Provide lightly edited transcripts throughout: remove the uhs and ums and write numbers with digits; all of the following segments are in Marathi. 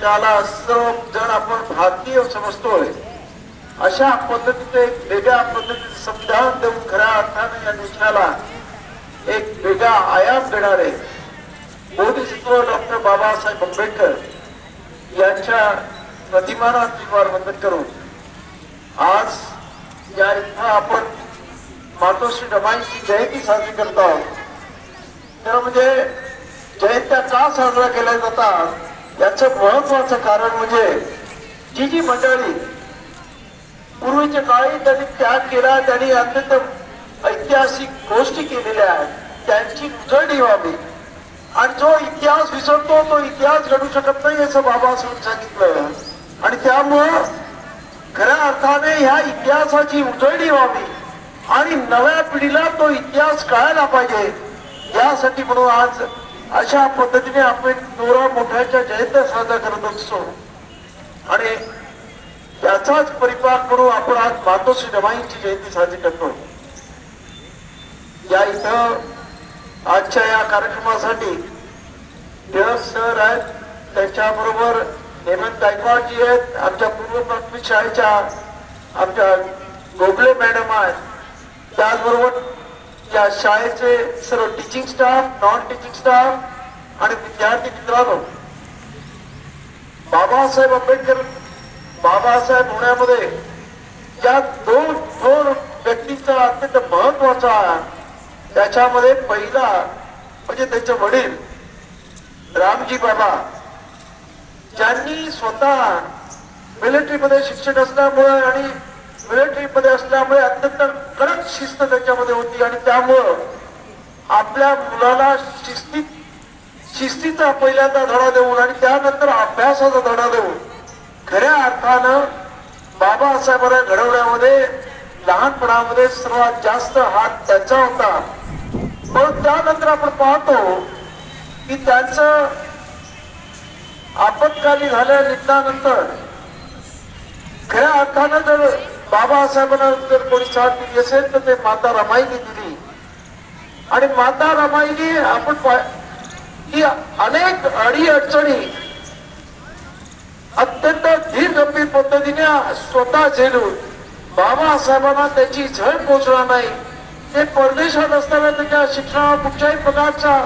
ज्याला सर्व जण आपण भारतीय समजतोय अशा पद्धतीने एक वेगळ्या पद्धतीने संविधान देऊन खऱ्या अर्थाने या देशाला एक वेगळा आयाम देणारे बोधिसत्व डॉक्टर बाबासाहेब आंबेडकर यांच्या प्रतिमाना त्रिवार वंदन करून आज या इथं आपण मातोश्री रमाईंची जयंती साजरी करत आहोत. तर म्हणजे जयंत्या का साजरा केल्या जातात याचं महत्वाचं कारण म्हणजे जी जी मंडळी पूर्वीच्या काळी त्यांनी त्याग केला, त्यांनी अत्यंत ऐतिहासिक गोष्टी केलेल्या आहेत त्यांची उजळणी व्हावी. आणि जो इतिहास विसरतो तो इतिहास घडू शकत नाही असं बाबासाहेब सांगितलं. आणि त्यामुळं खऱ्या अर्थाने ह्या इतिहासाची उजळणी व्हावी आणि नव्या पिढीला तो इतिहास कळायला पाहिजे यासाठी म्हणून आज अशा पद्धतीने आपण थोरा मोठ्याच्या जयंत्या साजरा करत असतो. आणि त्याचाच परिपाक म्हणून आपण आज मातोश्री रमाईंची जयंती साजरी करतो. या इथं आजच्या या कार्यक्रमासाठी टिळक सर आहेत, त्याच्याबरोबर हेमंत गायकवाडजी आहेत, आमच्या पूर्व प्राथमिक शाळेच्या आमच्या गोगले मॅडम आहेत, त्याचबरोबर या शाळेचे सर्व teaching staff, non teaching staff आणि विद्यार्थी मित्रांनो, बाबासाहेब आंबेडकर बाबासाहेब होण्यामध्ये या दोन व्यक्तींचा अत्यंत महत्वाचा त्याच्यामध्ये पहिला म्हणजे त्याचे वडील रामजी बाबा, ज्यांनी स्वतः मिलिटरीमध्ये शिक्षक असल्यामुळे आणि मिलिटरीमध्ये असल्यामुळे अत्यंत कडक शिस्त त्याच्यामध्ये होती आणि त्यामुळं आपल्या मुलाला शिस्तीचा पहिल्यांदा धडा देऊन आणि त्यानंतर अभ्यासाचा धडा देऊन खऱ्या अर्थानं बाबासाहेबांना घडवण्यामध्ये लहानपणामध्ये सर्वात जास्त हात त्याचा होता. पण त्यानंतर आपण पाहतो की त्यांचं आपत्काली झाल्या निधनानंतर खऱ्या अर्थानं जर बाबासाहेबांना जर कोणी साथ दिली असेल तर ते माता रमाईने दिली. आणि माता रमाईने आपण की अनेक अडीअडचणी अत्यंत धीर गंभीर पद्धतीने स्वतः झेलून बाबासाहेबांना त्याची झळ पोचणार नाही, ते परदेशात असताना त्याच्या शिक्षणावर कुठल्याही प्रकारचा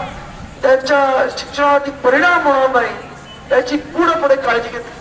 त्यांच्या शिक्षणावरती परिणाम होणार नाही याची पूर्णपणे काळजी घेतली.